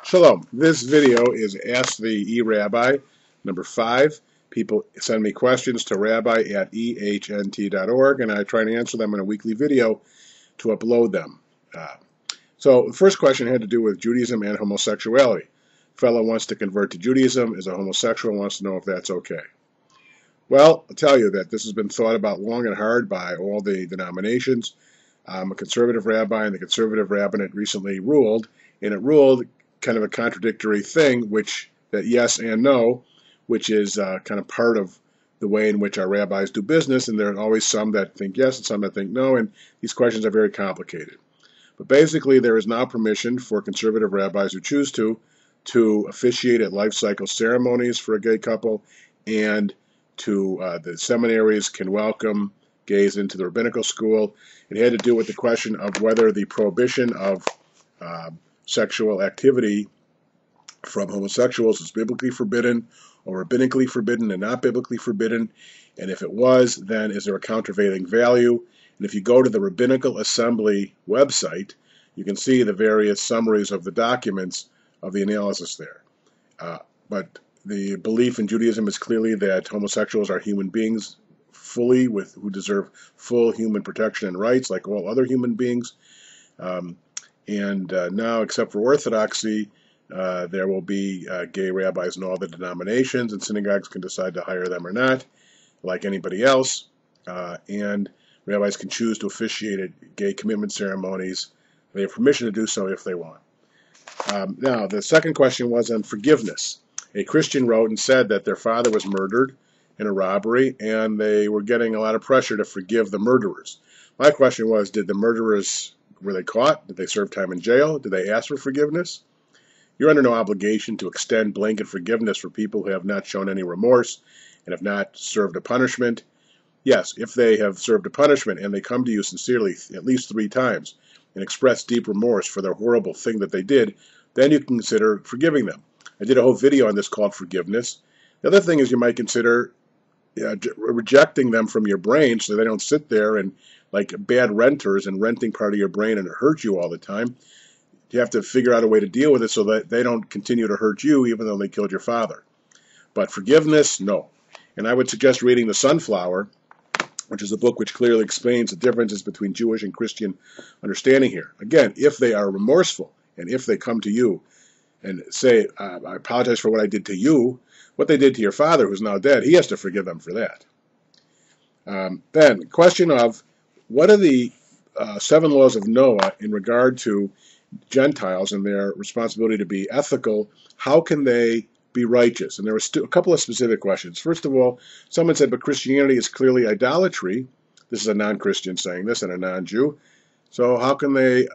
Shalom. This video is Ask the ERABBI, number 5. People send me questions to rabbi@ehnt.org, and I try and answer them in a weekly video to upload them. So the first question had to do with Judaism and homosexuality. Fellow wants to convert to Judaism, is a homosexual, wants to know if that's okay. Well, I'll tell you that this has been thought about long and hard by all the denominations. I'm a conservative rabbi, and the conservative rabbinate recently ruled, and it ruled kind of a contradictory thing, that yes and no, which is kind of part of the way in which our rabbis do business, and there are always some that think yes and some that think no, and these questions are very complicated. But basically, there is now permission for conservative rabbis who choose to officiate at life cycle ceremonies for a gay couple, and the seminaries can welcome gays into the rabbinical school. It had to do with the question of whether the prohibition of sexual activity from homosexuals is biblically forbidden or rabbinically forbidden and not biblically forbidden, and if it was, then is there a countervailing value? And if you go to the Rabbinical Assembly website, you can see the various summaries of the documents of the analysis there. But the belief in Judaism is clearly that homosexuals are human beings who deserve full human protection and rights like all other human beings. Now, except for Orthodoxy, there will be gay rabbis in all the denominations, and synagogues can decide to hire them or not, like anybody else. And rabbis can choose to officiate at gay commitment ceremonies. They have permission to do so if they want. Now, the second question was on forgiveness. A Christian wrote and said that their father was murdered in a robbery, and they were getting a lot of pressure to forgive the murderers. My question was, were they caught? Did they serve time in jail? Did they ask for forgiveness? You're under no obligation to extend blanket forgiveness for people who have not shown any remorse and have not served a punishment. Yes, if they have served a punishment and they come to you sincerely at least 3 times and express deep remorse for their horrible thing that they did, then you can consider forgiving them. I did a whole video on this called Forgiveness. The other thing is you might consider rejecting them from your brain so they don't sit there and like bad renters and renting part of your brain and it hurts you all the time. You have to figure out a way to deal with it so that they don't continue to hurt you even though they killed your father. But forgiveness, no. And I would suggest reading The Sunflower, which is a book which clearly explains the differences between Jewish and Christian understanding here. Again, if they are remorseful and if they come to you and say, I apologize for what I did to you, what they did to your father who's now dead, he has to forgive them for that. Then, the question of what are the 7 laws of Noah in regard to Gentiles and their responsibility to be ethical? How can they be righteous? And there were a couple of specific questions. First of all, someone said, but Christianity is clearly idolatry. This is a non-Christian saying this and a non-Jew. So how can they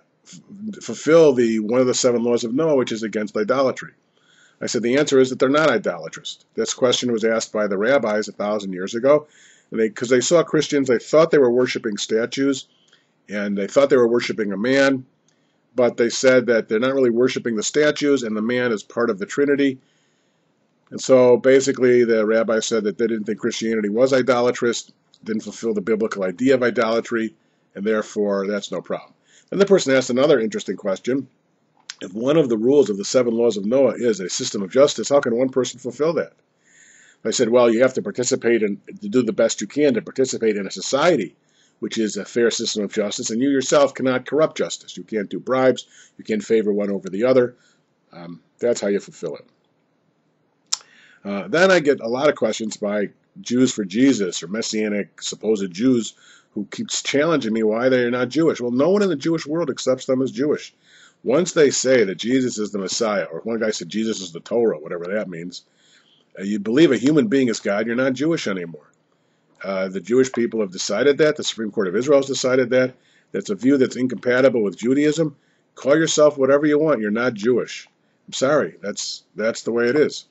fulfill one of the 7 laws of Noah, which is against idolatry? I said the answer is that they're not idolatrous. This question was asked by the rabbis 1,000 years ago, because they saw Christians, they thought they were worshiping statues, and they thought they were worshiping a man, but they said that they're not really worshiping the statues, and the man is part of the Trinity. And so basically the rabbi said that they didn't think Christianity was idolatrous, didn't fulfill the biblical idea of idolatry, and therefore that's no problem. Then the person asked another interesting question. If one of the rules of the 7 laws of Noah is a system of justice, how can one person fulfill that? I said, well, you have to to do the best you can to participate in a society which is a fair system of justice, and you yourself cannot corrupt justice. You can't do bribes. You can't favor one over the other. That's how you fulfill it. Then I get a lot of questions by Jews for Jesus or Messianic supposed Jews who keeps challenging me why they are not Jewish. Well, no one in the Jewish world accepts them as Jewish. Once they say that Jesus is the Messiah, or one guy said Jesus is the Torah, whatever that means, you believe a human being is God, you're not Jewish anymore. The Jewish people have decided that. The Supreme Court of Israel has decided that. That's a view that's incompatible with Judaism. Call yourself whatever you want. You're not Jewish. I'm sorry. That's the way it is.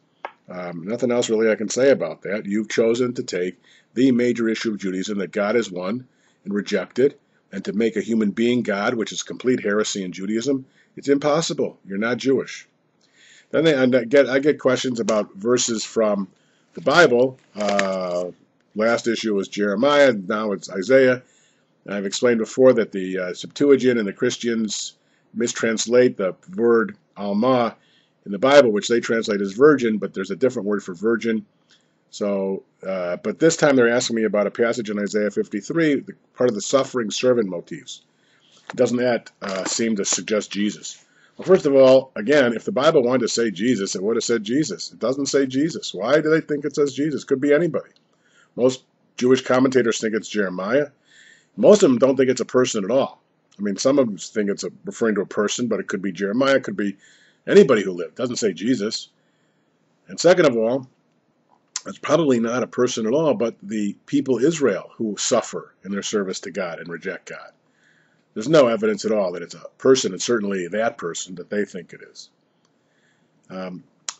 Nothing else really I can say about that. You've chosen to take the major issue of Judaism, that God is one, and reject it, and to make a human being God, which is complete heresy in Judaism. It's impossible. You're not Jewish. Then I get questions about verses from the Bible. Last issue was Jeremiah, now it's Isaiah. And I've explained before that the Septuagint and the Christians mistranslate the word Alma in the Bible, which they translate as virgin, but there's a different word for virgin. So, but this time they're asking me about a passage in Isaiah 53, part of the suffering servant motifs. Doesn't that seem to suggest Jesus? Well, first of all, again, if the Bible wanted to say Jesus, it would have said Jesus. It doesn't say Jesus. Why do they think it says Jesus? Could be anybody. Most Jewish commentators think it's Jeremiah. Most of them don't think it's a person at all. I mean, some of them think it's referring to a person, but it could be Jeremiah. It could be anybody who lived. It doesn't say Jesus. And second of all, it's probably not a person at all, but the people Israel who suffer in their service to God and reject God. There's no evidence at all that it's a person, and certainly that person that they think it is.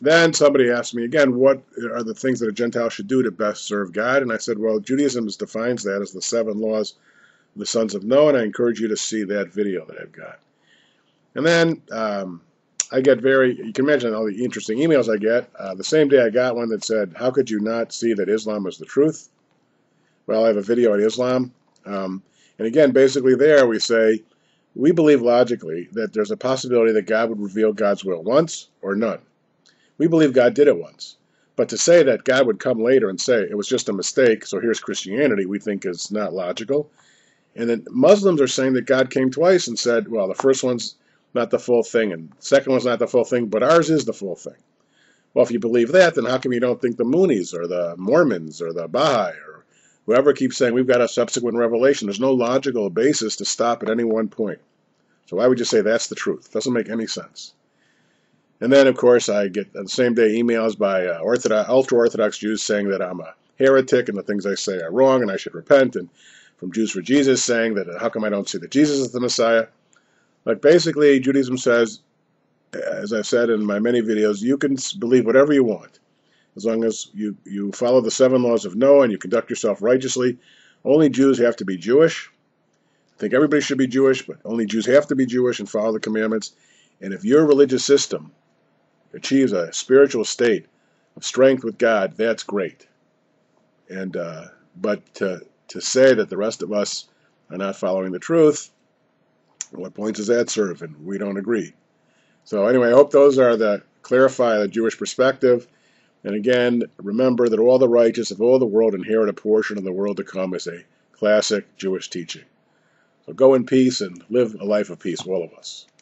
Then somebody asked me again, what are the things that a Gentile should do to best serve God? And I said, well, Judaism defines that as the 7 laws of the sons of Noah, and I encourage you to see that video that I've got. And then I get you can imagine all the interesting emails I get. The same day I got one that said, how could you not see that Islam is the truth? Well, I have a video on Islam. And again, basically there we say, we believe logically that there's a possibility that God would reveal God's will once or none. We believe God did it once. But to say that God would come later and say it was just a mistake, so here's Christianity, we think is not logical. And then Muslims are saying that God came twice and said, well, the first one's not the full thing, and the second one's not the full thing, but ours is the full thing. Well, if you believe that, then how come you don't think the Moonies or the Mormons or the Baha'i or whoever keeps saying we've got a subsequent revelation? There's no logical basis to stop at any one point. So why would you say that's the truth? It doesn't make any sense. And then, of course, I get the same day emails by ultra-Orthodox Jews saying that I'm a heretic and the things I say are wrong and I should repent, and from Jews for Jesus saying that how come I don't see that Jesus is the Messiah? Like basically, Judaism says, as I've said in my many videos, you can believe whatever you want as long as you follow the 7 laws of Noah and you conduct yourself righteously. Only Jews have to be Jewish. I think everybody should be Jewish, but only Jews have to be Jewish and follow the commandments. And if your religious system achieves a spiritual state of strength with God, that's great. And but to say that the rest of us are not following the truth, what point does that serve? And we don't agree. So anyway, I hope those are clarify the Jewish perspective. And again, remember that all the righteous of all the world inherit a portion of the world to come as a classic Jewish teaching. So go in peace and live a life of peace, all of us.